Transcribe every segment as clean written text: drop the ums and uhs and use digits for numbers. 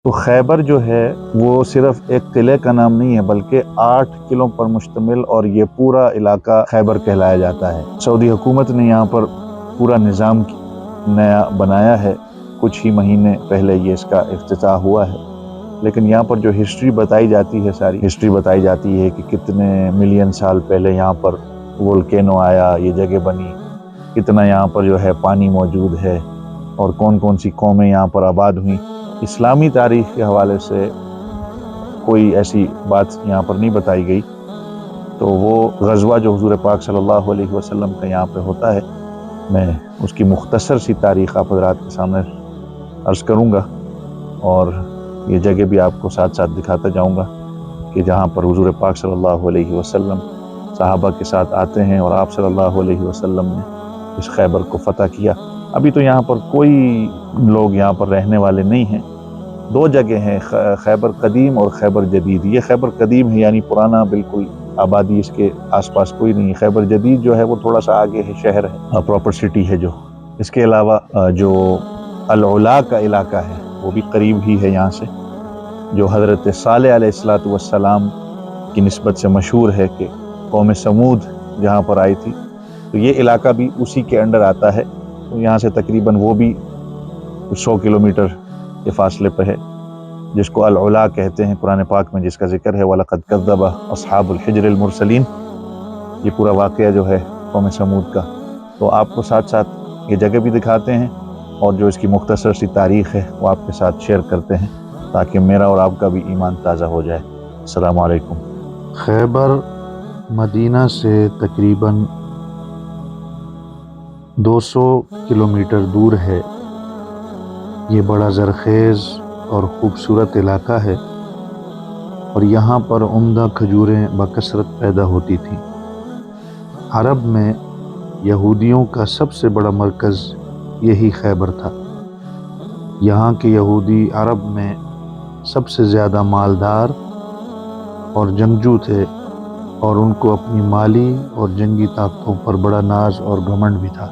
تو خیبر جو ہے وہ صرف ایک قلعے کا نام نہیں ہے بلکہ 8 قلعوں پر مشتمل، اور یہ پورا علاقہ خیبر کہلایا جاتا ہے۔ سعودی حکومت نے یہاں پر پورا نظام نیا بنایا ہے، کچھ ہی مہینے پہلے یہ اس کا افتتاح ہوا ہے، لیکن یہاں پر جو ہسٹری بتائی جاتی ہے، ساری ہسٹری بتائی جاتی ہے کہ کتنے ملین سال پہلے یہاں پر وولکینو آیا، یہ جگہ بنی، کتنا یہاں پر جو ہے پانی موجود ہے، اور کون کون سی قومیں یہاں پر آباد ہوئیں۔ اسلامی تاریخ کے حوالے سے کوئی ایسی بات یہاں پر نہیں بتائی گئی، تو وہ غزوہ جو حضور پاک صلی اللہ علیہ وسلم کا یہاں پہ ہوتا ہے، میں اس کی مختصر سی تاریخ آپ حضرات کے سامنے عرض کروں گا، اور یہ جگہ بھی آپ کو ساتھ ساتھ دکھاتا جاؤں گا کہ جہاں پر حضور پاک صلی اللہ علیہ وسلم صحابہ کے ساتھ آتے ہیں اور آپ صلی اللہ علیہ وسلم نے اس خیبر کو فتح کیا۔ ابھی تو یہاں پر کوئی لوگ یہاں پر رہنے والے نہیں ہیں۔ دو جگہ ہیں، خیبر قدیم اور خیبر جدید۔ یہ خیبر قدیم ہے یعنی پرانا، بالکل آبادی اس کے آس پاس کوئی نہیں ہے۔ خیبر جدید جو ہے وہ تھوڑا سا آگے ہے، شہر ہے، پراپر سٹی ہے جو۔ اس کے علاوہ جو العلا کا علاقہ ہے وہ بھی قریب ہی ہے یہاں سے، جو حضرت صالح علیہ السلام کی نسبت سے مشہور ہے کہ قوم سمود جہاں پر آئی تھی، تو یہ علاقہ بھی اسی کے انڈر آتا ہے۔ تو یہاں سے تقریباً وہ بھی 100 کلومیٹر کے فاصلے پہ ہے، جس کو العلا کہتے ہیں قرآن پاک میں، جس کا ذکر ہے وَلَقَدْ كَذَّبَ أَصْحَابُ الْحِجْرِ الْمُرْسَلِينَ، یہ پورا واقعہ جو ہے قوم سمود کا۔ تو آپ کو ساتھ ساتھ یہ جگہ بھی دکھاتے ہیں، اور جو اس کی مختصر سی تاریخ ہے وہ آپ کے ساتھ شیئر کرتے ہیں، تاکہ میرا اور آپ کا بھی ایمان تازہ ہو جائے۔ السلام علیکم۔ خیبر مدینہ سے تقریباً 200 کلومیٹر دور ہے۔ یہ بڑا زرخیز اور خوبصورت علاقہ ہے، اور یہاں پر عمدہ کھجوریں بکثرت پیدا ہوتی تھیں۔ عرب میں یہودیوں کا سب سے بڑا مرکز یہی خیبر تھا۔ یہاں کے یہودی عرب میں سب سے زیادہ مالدار اور جنگجو تھے، اور ان کو اپنی مالی اور جنگی طاقتوں پر بڑا ناز اور گھمنڈ بھی تھا۔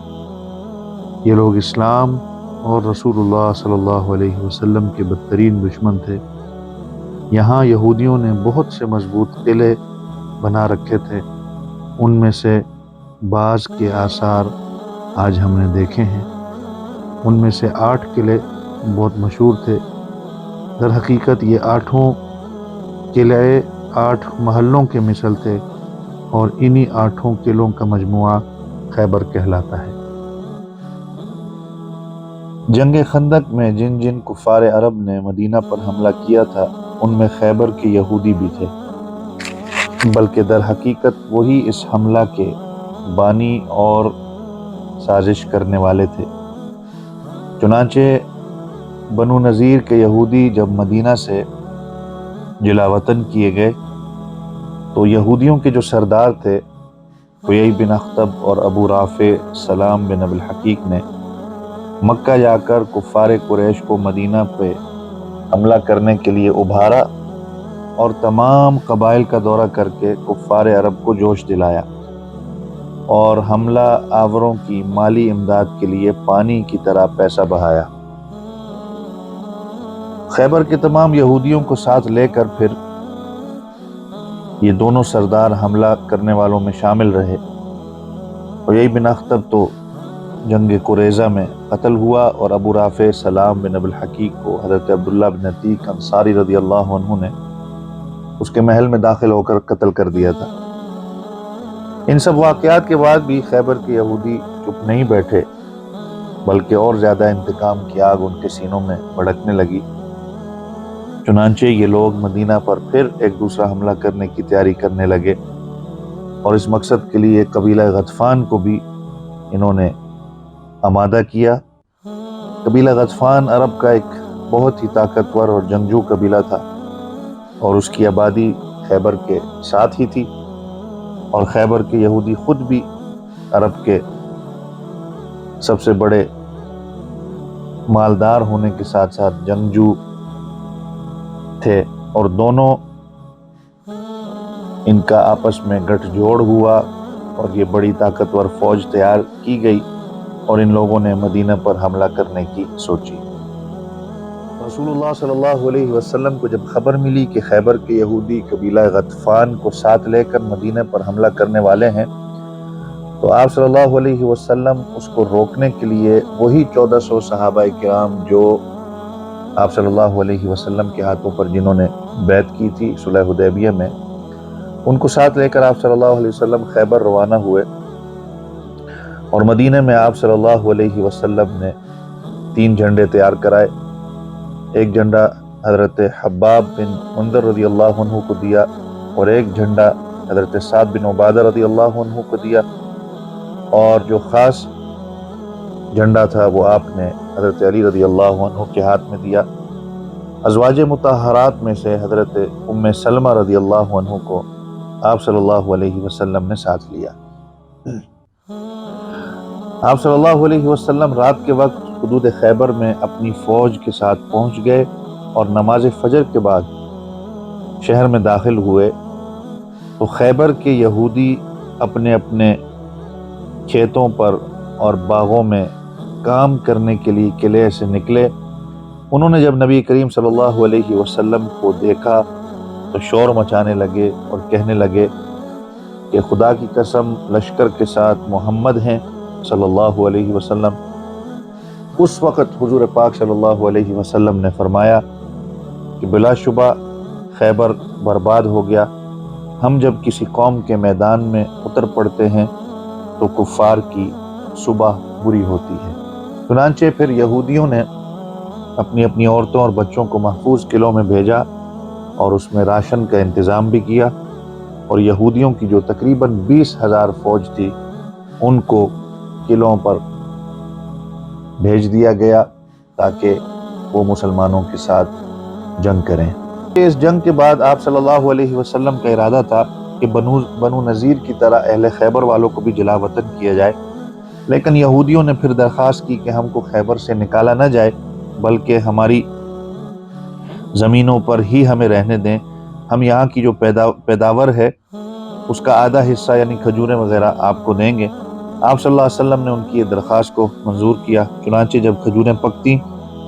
یہ لوگ اسلام اور رسول اللہ صلی اللہ علیہ وسلم کے بدترین دشمن تھے۔ یہاں یہودیوں نے بہت سے مضبوط قلعے بنا رکھے تھے، ان میں سے بعض کے آثار آج ہم نے دیکھے ہیں۔ ان میں سے 8 قلعے بہت مشہور تھے۔ در حقیقت یہ 8 قلعے 8 محلوں کے مثل تھے، اور انہی 8 قلعوں کا مجموعہ خیبر کہلاتا ہے۔ جنگ خندق میں جن جن کفار عرب نے مدینہ پر حملہ کیا تھا، ان میں خیبر کے یہودی بھی تھے، بلکہ در حقیقت وہی اس حملہ کے بانی اور سازش کرنے والے تھے۔ چنانچہ بنو نذیر کے یہودی جب مدینہ سے جلاوطن کیے گئے، تو یہودیوں کے جو سردار تھے حیی بن اخطب اور ابو رافع سلام بن ابی الحقیق نے مکہ جا کر کفار قریش کو مدینہ پہ حملہ کرنے کے لیے ابھارا، اور تمام قبائل کا دورہ کر کے کفار عرب کو جوش دلایا، اور حملہ آوروں کی مالی امداد کے لیے پانی کی طرح پیسہ بہایا۔ خیبر کے تمام یہودیوں کو ساتھ لے کر پھر یہ دونوں سردار حملہ کرنے والوں میں شامل رہے۔ حیی بن اخطب تو جنگ قریظہ میں قتل ہوا، اور ابو رافع سلام بن ابی الحقیق کو حضرت عبداللہ بن عتیق انصاری رضی اللہ عنہ نے اس کے محل میں داخل ہو کر قتل کر دیا تھا۔ ان سب واقعات کے بعد بھی خیبر کے یہودی چپ نہیں بیٹھے، بلکہ اور زیادہ انتقام کی آگ ان کے سینوں میں بھڑکنے لگی۔ چنانچہ یہ لوگ مدینہ پر پھر ایک دوسرا حملہ کرنے کی تیاری کرنے لگے، اور اس مقصد کے لیے قبیلہ غطفان کو بھی انہوں نے آمادہ کیا۔ قبیلہ غطفان عرب کا ایک بہت ہی طاقتور اور جنگجو قبیلہ تھا، اور اس کی آبادی خیبر کے ساتھ ہی تھی، اور خیبر کے یہودی خود بھی عرب کے سب سے بڑے مالدار ہونے کے ساتھ ساتھ جنگجو تھے، اور دونوں ان کا آپس میں گٹھ جوڑ ہوا، اور یہ بڑی طاقتور فوج تیار کی گئی، اور ان لوگوں نے مدینہ پر حملہ کرنے کی سوچی۔ رسول اللہ صلی اللہ علیہ وسلم کو جب خبر ملی کہ خیبر کے یہودی قبیلہ غطفان کو ساتھ لے کر مدینہ پر حملہ کرنے والے ہیں، تو آپ صلی اللہ علیہ وسلم اس کو روکنے کے لیے وہی 1400 صحابہ کرام جو آپ صلی اللہ علیہ وسلم کے ہاتھوں پر جنہوں نے بیعت کی تھی صلح حدیبیہ میں، ان کو ساتھ لے کر آپ صلی اللہ علیہ وسلم خیبر روانہ ہوئے، اور مدینہ میں آپ صلی اللہ علیہ وسلم نے 3 جھنڈے تیار کرائے۔ ایک جھنڈا حضرت حباب بن منذر رضی اللہ عنہ کو دیا، اور ایک جھنڈا حضرت سعد بن عبادہ رضی اللہ عنہ کو دیا، اور جو خاص جھنڈا تھا وہ آپ نے حضرت علی رضی اللہ عنہ کے ہاتھ میں دیا۔ ازواج مطہرات میں سے حضرت ام سلمہ رضی اللہ عنہ کو آپ صلی اللہ علیہ وسلم نے ساتھ لیا۔ آپ صلی اللہ علیہ وسلم رات کے وقت حدود خیبر میں اپنی فوج کے ساتھ پہنچ گئے، اور نماز فجر کے بعد شہر میں داخل ہوئے تو خیبر کے یہودی اپنے اپنے کھیتوں پر اور باغوں میں کام کرنے کے لیے قلعے سے نکلے۔ انہوں نے جب نبی کریم صلی اللہ علیہ وسلم کو دیکھا تو شور مچانے لگے اور کہنے لگے کہ خدا کی قسم لشکر کے ساتھ محمد ہیں صلی اللہ علیہ وسلم۔ اس وقت حضور پاک صلی اللہ علیہ وسلم نے فرمایا کہ بلا شبہ خیبر برباد ہو گیا۔ ہم جب کسی قوم کے میدان میں اتر پڑتے ہیں تو کفار کی صبح بری ہوتی ہے۔ چنانچہ پھر یہودیوں نے اپنی اپنی عورتوں اور بچوں کو محفوظ قلعوں میں بھیجا، اور اس میں راشن کا انتظام بھی کیا، اور یہودیوں کی جو تقریباً 20,000 فوج تھی ان کو قلعوں پر بھیج دیا گیا تاکہ وہ مسلمانوں کے ساتھ جنگ کریں۔ اس جنگ کے بعد آپ صلی اللہ علیہ وسلم کا ارادہ تھا کہ بنو نذیر کی طرح اہل خیبر والوں کو بھی جلا وطن کیا جائے، لیکن یہودیوں نے پھر درخواست کی کہ ہم کو خیبر سے نکالا نہ جائے بلکہ ہماری زمینوں پر ہی ہمیں رہنے دیں، ہم یہاں کی جو پیداوار ہے اس کا آدھا حصہ یعنی کھجوریں وغیرہ آپ کو دیں گے۔ آپ صلی اللہ علیہ وسلم نے ان کی یہ درخواست کو منظور کیا۔ چنانچہ جب کھجوریں پکتیں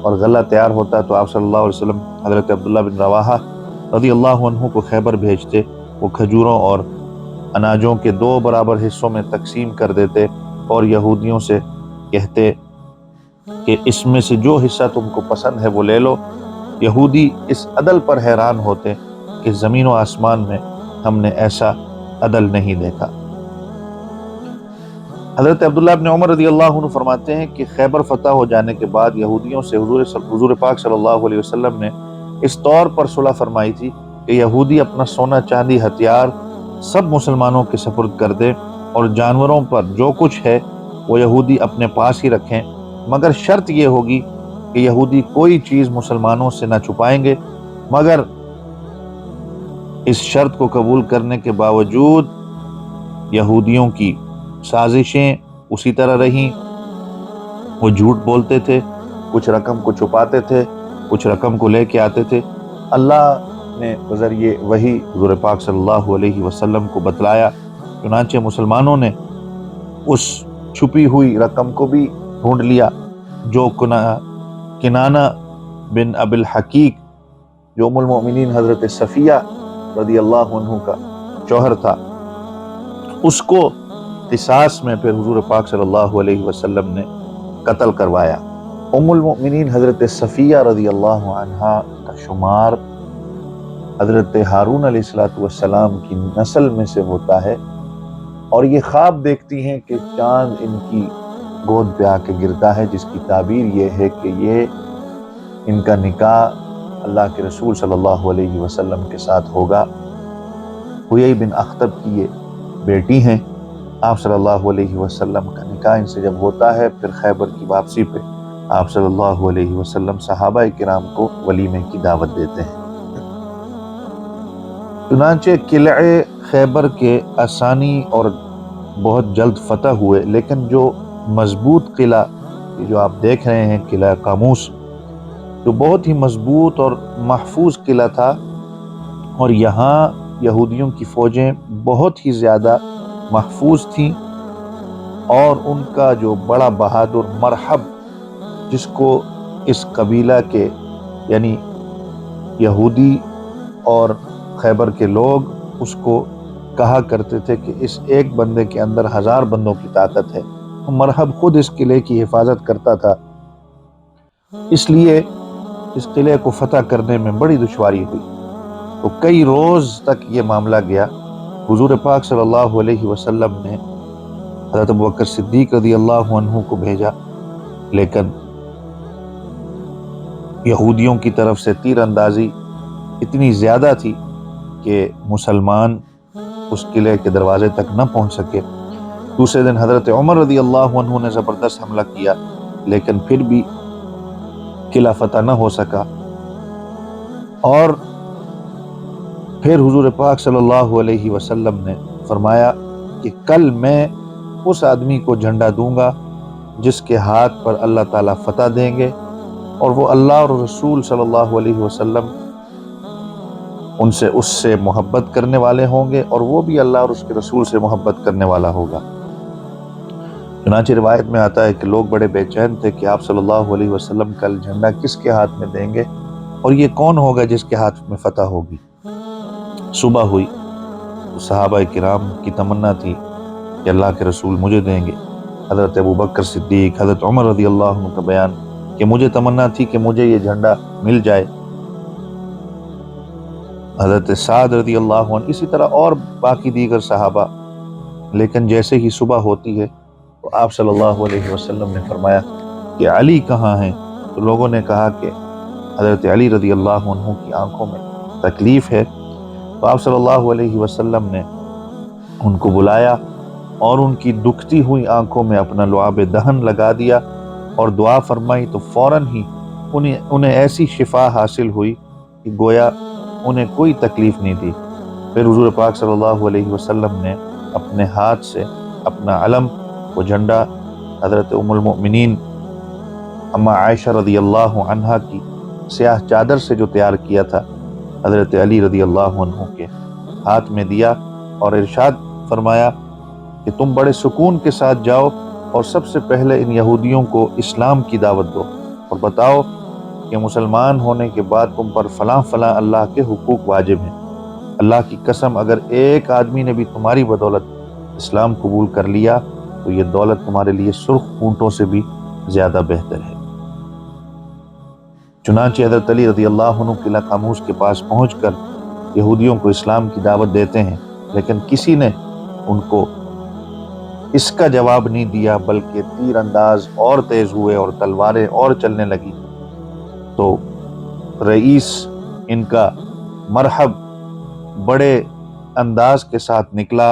اور غلہ تیار ہوتا تو آپ صلی اللہ علیہ وسلم حضرت عبداللہ بن رواحہ رضی اللہ عنہ کو خیبر بھیجتے، وہ کھجوروں اور اناجوں کے 2 برابر حصوں میں تقسیم کر دیتے اور یہودیوں سے کہتے کہ اس میں سے جو حصہ تم کو پسند ہے وہ لے لو۔ یہودی اس عدل پر حیران ہوتے کہ زمین و آسمان میں ہم نے ایسا عدل نہیں دیکھا۔ حضرت عبداللہ بن عمر رضی اللہ عنہ فرماتے ہیں کہ خیبر فتح ہو جانے کے بعد یہودیوں سے حضور پاک صلی اللہ علیہ وسلم نے اس طور پر صلح فرمائی تھی کہ یہودی اپنا سونا چاندی ہتھیار سب مسلمانوں کے سپرد کر دے، اور جانوروں پر جو کچھ ہے وہ یہودی اپنے پاس ہی رکھیں، مگر شرط یہ ہوگی کہ یہودی کوئی چیز مسلمانوں سے نہ چھپائیں گے، مگر اس شرط کو قبول کرنے کے باوجود یہودیوں کی سازشیں اسی طرح رہیں۔ وہ جھوٹ بولتے تھے، کچھ رقم کو چھپاتے تھے، کچھ رقم کو لے کے آتے تھے۔ اللہ نے بذریعہ وحی حضور پاک صلی اللہ علیہ وسلم کو بتلایا، چنانچہ مسلمانوں نے اس چھپی ہوئی رقم کو بھی ڈھونڈ لیا جو کنانہ بن ابی الحقیق جو ام المؤمنین حضرت صفیہ رضی اللہ عنہ کا شوہر تھا، اس کو قصاص میں پھر حضور پاک صلی اللہ علیہ وسلم نے قتل کروایا۔ ام المؤمنین حضرت صفیہ رضی اللہ عنہا کا شمار حضرت ہارون علیہ السلام کی نسل میں سے ہوتا ہے، اور یہ خواب دیکھتی ہیں کہ چاند ان کی گود پہ آ کے گرتا ہے، جس کی تعبیر یہ ہے کہ یہ ان کا نکاح اللہ کے رسول صلی اللہ علیہ وسلم کے ساتھ ہوگا۔ حیی بن اخطب کی یہ بیٹی ہیں۔ آپ صلی اللہ علیہ وسلم کا نکاح ان سے جب ہوتا ہے، پھر خیبر کی واپسی پہ آپ صلی اللہ علیہ وسلم صحابہ کرام کو ولیمے کی دعوت دیتے ہیں۔ چنانچہ قلعے خیبر کے آسانی اور بہت جلد فتح ہوئے، لیکن جو مضبوط قلعہ جو آپ دیکھ رہے ہیں قلعہ قاموس، جو بہت ہی مضبوط اور محفوظ قلعہ تھا، اور یہاں یہودیوں کی فوجیں بہت ہی زیادہ محفوظ تھیں، اور ان کا جو بڑا بہادر مرحب، جس کو اس قبیلہ کے یعنی یہودی اور خیبر کے لوگ اس کو کہا کرتے تھے کہ اس ایک بندے کے اندر 1000 بندوں کی طاقت ہے. مرحب خود اس قلعے کی حفاظت کرتا تھا، اس لیے اس قلعے کو فتح کرنے میں بڑی دشواری ہوئی. تو کئی روز تک یہ معاملہ گیا. حضور پاک صلی اللہ علیہ وسلم نے حضرت ابوبکر صدیق رضی اللہ عنہ کو بھیجا، لیکن یہودیوں کی طرف سے تیر اندازی اتنی زیادہ تھی کہ مسلمان اس قلعے کے دروازے تک نہ پہنچ سکے. دوسرے دن حضرت عمر رضی اللہ عنہ نے زبردست حملہ کیا، لیکن پھر بھی قلعہ فتح نہ ہو سکا. اور پھر حضور پاک صلی اللہ علیہ وسلم نے فرمایا کہ کل میں اس آدمی کو جھنڈا دوں گا جس کے ہاتھ پر اللہ تعالیٰ فتح دیں گے، اور وہ اللہ اور رسول صلی اللہ علیہ وسلم اس سے محبت کرنے والے ہوں گے، اور وہ بھی اللہ اور اس کے رسول سے محبت کرنے والا ہوگا. چنانچہ روایت میں آتا ہے کہ لوگ بڑے بے چین تھے کہ آپ صلی اللہ علیہ وسلم کل جھنڈا کس کے ہاتھ میں دیں گے، اور یہ کون ہوگا جس کے ہاتھ میں فتح ہوگی. صبح ہوئی تو صحابہ کرام کی تمنا تھی کہ اللہ کے رسول مجھے دیں گے. حضرت ابوبکر صدیق، حضرت عمر رضی اللہ عنہ کا بیان کہ مجھے تمنا تھی کہ مجھے یہ جھنڈا مل جائے. حضرت سعد رضی اللہ عنہ، اسی طرح اور باقی دیگر صحابہ. لیکن جیسے ہی صبح ہوتی ہے تو آپ صلی اللہ علیہ وسلم نے فرمایا کہ علی کہاں ہیں؟ تو لوگوں نے کہا کہ حضرت علی رضی اللہ عنہ کی آنکھوں میں تکلیف ہے. تو آپ صلی اللہ علیہ وسلم نے ان کو بلایا اور ان کی دکھتی ہوئی آنکھوں میں اپنا لعاب دہن لگا دیا اور دعا فرمائی. تو فوراً ہی انہیں ایسی شفا حاصل ہوئی کہ گویا انہیں کوئی تکلیف نہیں تھی. پھر حضور پاک صلی اللہ علیہ وسلم نے اپنے ہاتھ سے اپنا علم، وہ جھنڈا حضرت ام المؤمنین اما عائشہ رضی اللہ عنہا کی سیاہ چادر سے جو تیار کیا تھا، حضرت علی رضی اللہ عنہ کے ہاتھ میں دیا اور ارشاد فرمایا کہ تم بڑے سکون کے ساتھ جاؤ اور سب سے پہلے ان یہودیوں کو اسلام کی دعوت دو اور بتاؤ کہ مسلمان ہونے کے بعد تم پر فلاں فلاں اللہ کے حقوق واجب ہیں. اللہ کی قسم اگر ایک آدمی نے بھی تمہاری بدولت اسلام قبول کر لیا تو یہ دولت تمہارے لیے سرخ اونٹوں سے بھی زیادہ بہتر ہے. چنانچہ حضرت علی رضی اللہ عنہ قلعہ خاموش کے پاس پہنچ کر یہودیوں کو اسلام کی دعوت دیتے ہیں، لیکن کسی نے ان کو اس کا جواب نہیں دیا، بلکہ تیر انداز اور تیز ہوئے اور تلواریں اور چلنے لگی. تو رئیس ان کا مرحب بڑے انداز کے ساتھ نکلا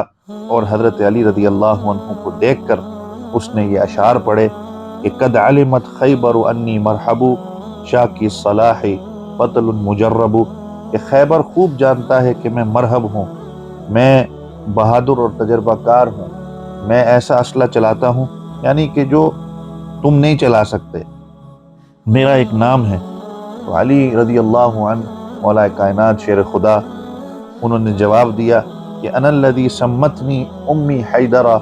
اور حضرت علی رضی اللہ عنہ کو دیکھ کر اس نے یہ اشعار پڑھے کہ قد علمت خیبر انی مرحب شاکی صلاح بطل مجرب، کہ خیبر خوب جانتا ہے کہ میں مرحب ہوں، میں بہادر اور تجربہ کار ہوں، میں ایسا اسلحہ چلاتا ہوں یعنی کہ جو تم نہیں چلا سکتے، میرا ایک نام ہے. تو علی رضی اللہ عنہ مولا کائنات شیر خدا، انہوں نے جواب دیا کہ انا الذی سمتنی امی حیدرہ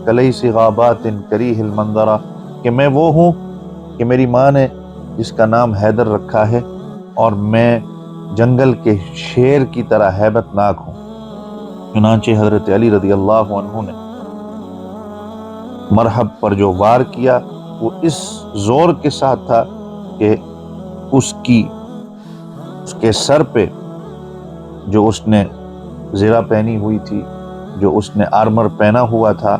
کلیس غابات کریہ المنظرہ، کہ میں وہ ہوں کہ میری ماں نے جس کا نام حیدر رکھا ہے اور میں جنگل کے شیر کی طرح ہیبت ناک ہوں. چنانچہ حضرت علی رضی اللہ عنہ نے مرحب پر جو وار کیا وہ اس زور کے ساتھ تھا کہ اس کے سر پہ جو اس نے زرہ پہنی ہوئی تھی، جو اس نے آرمر پہنا ہوا تھا،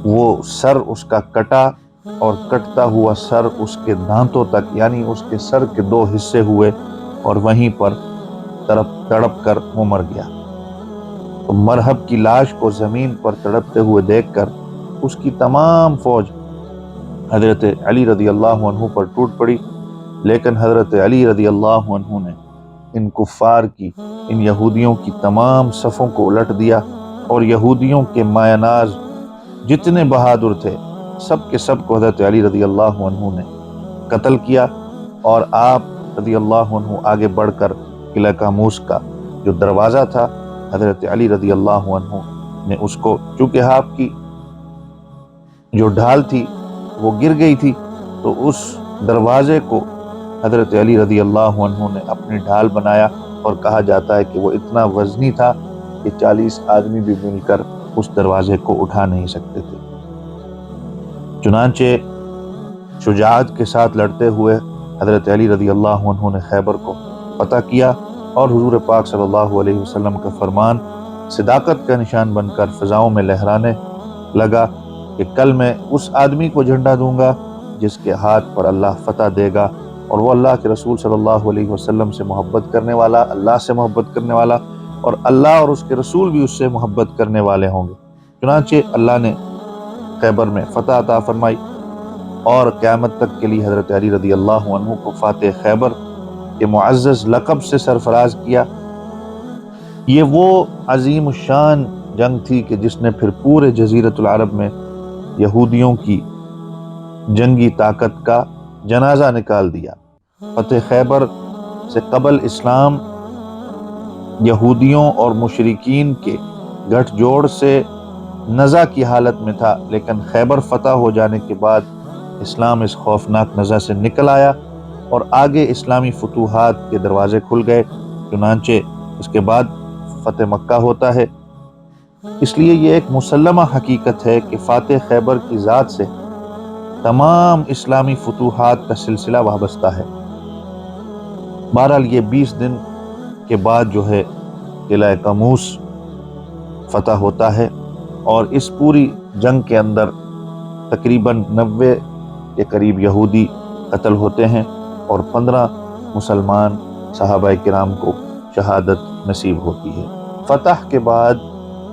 وہ سر اس کا کٹا اور کٹتا ہوا سر اس کے دانتوں تک، یعنی اس کے سر کے 2 حصے ہوئے اور وہیں پر تڑپ کر وہ مر گیا. تو مرحب کی لاش کو زمین پر تڑپتے ہوئے دیکھ کر اس کی تمام فوج حضرت علی رضی اللہ عنہ پر ٹوٹ پڑی، لیکن حضرت علی رضی اللہ عنہ نے ان کفار کی، ان یہودیوں کی تمام صفوں کو الٹ دیا اور یہودیوں کے مایہ ناز جتنے بہادر تھے سب کے سب کو حضرت علی رضی اللہ عنہ نے قتل کیا. اور آپ رضی اللہ عنہ آگے بڑھ کر قلعہ خاموش کا جو دروازہ تھا، حضرت علی رضی اللہ عنہ نے اس کو، چونکہ آپ کی جو ڈھال تھی وہ گر گئی تھی، تو اس دروازے کو حضرت علی رضی اللہ عنہ نے اپنی ڈھال بنایا، اور کہا جاتا ہے کہ وہ اتنا وزنی تھا کہ 40 آدمی بھی مل کر اس دروازے کو اٹھا نہیں سکتے تھے۔ چنانچہ شجاعت کے ساتھ لڑتے ہوئے حضرت علی رضی اللہ عنہ نے خیبر کو فتح کیا، اور حضور پاک صلی اللہ علیہ وسلم کا فرمان صداقت کا نشان بن کر فضاؤں میں لہرانے لگا کہ کل میں اس آدمی کو جھنڈا دوں گا جس کے ہاتھ پر اللہ فتح دے گا، اور وہ اللہ کے رسول صلی اللہ علیہ وسلم سے محبت کرنے والا، اللہ سے محبت کرنے والا، اور اللہ اور اس کے رسول بھی اس سے محبت کرنے والے ہوں گے۔ چنانچہ اللہ نے خیبر میں فتح عطا فرمائی، اور قیامت تک کے لیے حضرت علی رضی اللہ عنہ کو فاتح خیبر کے معزز لقب سے سرفراز کیا۔ یہ وہ عظیم الشان جنگ تھی کہ جس نے پھر پورے جزیرۃ العرب میں یہودیوں کی جنگی طاقت کا جنازہ نکال دیا۔ فتح خیبر سے قبل اسلام یہودیوں اور مشرکین کے گٹھ جوڑ سے نزع کی حالت میں تھا، لیکن خیبر فتح ہو جانے کے بعد اسلام اس خوفناک نزع سے نکل آیا، اور آگے اسلامی فتوحات کے دروازے کھل گئے۔ چنانچہ اس کے بعد فتح مکہ ہوتا ہے۔ اس لیے یہ ایک مسلمہ حقیقت ہے کہ فاتح خیبر کی ذات سے تمام اسلامی فتوحات کا سلسلہ وابستہ ہے۔ بہرحال یہ 20 دن کے بعد جو ہے قلعہ قاموس فتح ہوتا ہے، اور اس پوری جنگ کے اندر تقریباً 90 کے قریب یہودی قتل ہوتے ہیں، اور 15 مسلمان صحابہ کرام کو شہادت نصیب ہوتی ہے۔ فتح کے بعد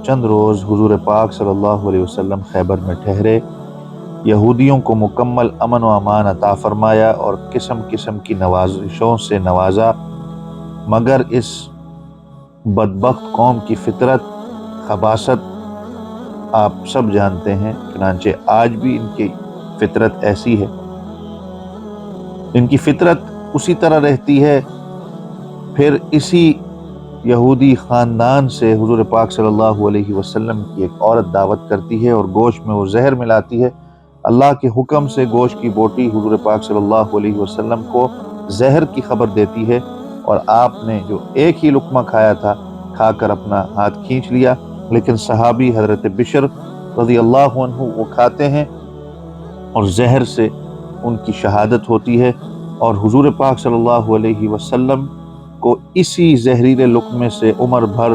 چند روز حضور پاک صلی اللہ علیہ وسلم خیبر میں ٹھہرے، یہودیوں کو مکمل امن و امان عطا فرمایا اور قسم قسم کی نوازشوں سے نوازا، مگر اس بدبخت قوم کی فطرت، خباثت آپ سب جانتے ہیں۔ چنانچہ آج بھی ان کی فطرت ایسی ہے، ان کی فطرت اسی طرح رہتی ہے۔ پھر اسی یہودی خاندان سے حضور پاک صلی اللہ علیہ وسلم کی ایک عورت دعوت کرتی ہے، اور گوشت میں وہ زہر ملاتی ہے۔ اللہ کے حکم سے گوشت کی بوٹی حضور پاک صلی اللہ علیہ وسلم کو زہر کی خبر دیتی ہے، اور آپ نے جو ایک ہی لقمہ کھایا تھا کھا کر اپنا ہاتھ کھینچ لیا، لیکن صحابی حضرت بشر رضی اللہ عنہ وہ کھاتے ہیں، اور زہر سے ان کی شہادت ہوتی ہے، اور حضور پاک صلی اللہ علیہ وسلم کو اسی زہریلے لقمے سے عمر بھر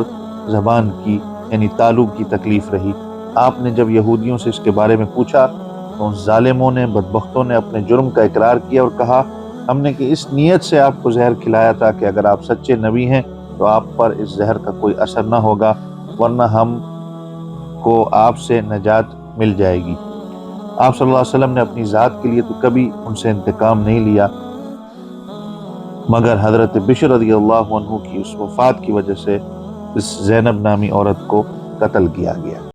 زبان کی یعنی تالو کی تکلیف رہی۔ آپ نے جب یہودیوں سے اس کے بارے میں پوچھا تو ان ظالموں نے، بدبختوں نے اپنے جرم کا اقرار کیا اور کہا، ہم نے کہ اس نیت سے آپ کو زہر کھلایا تھا کہ اگر آپ سچے نبی ہیں تو آپ پر اس زہر کا کوئی اثر نہ ہوگا، ورنہ ہم کو آپ سے نجات مل جائے گی۔ آپ صلی اللہ علیہ وسلم نے اپنی ذات کے لیے تو کبھی ان سے انتقام نہیں لیا، مگر حضرت بشر رضی اللہ عنہ کی اس وفات کی وجہ سے اس زینب نامی عورت کو قتل کیا گیا۔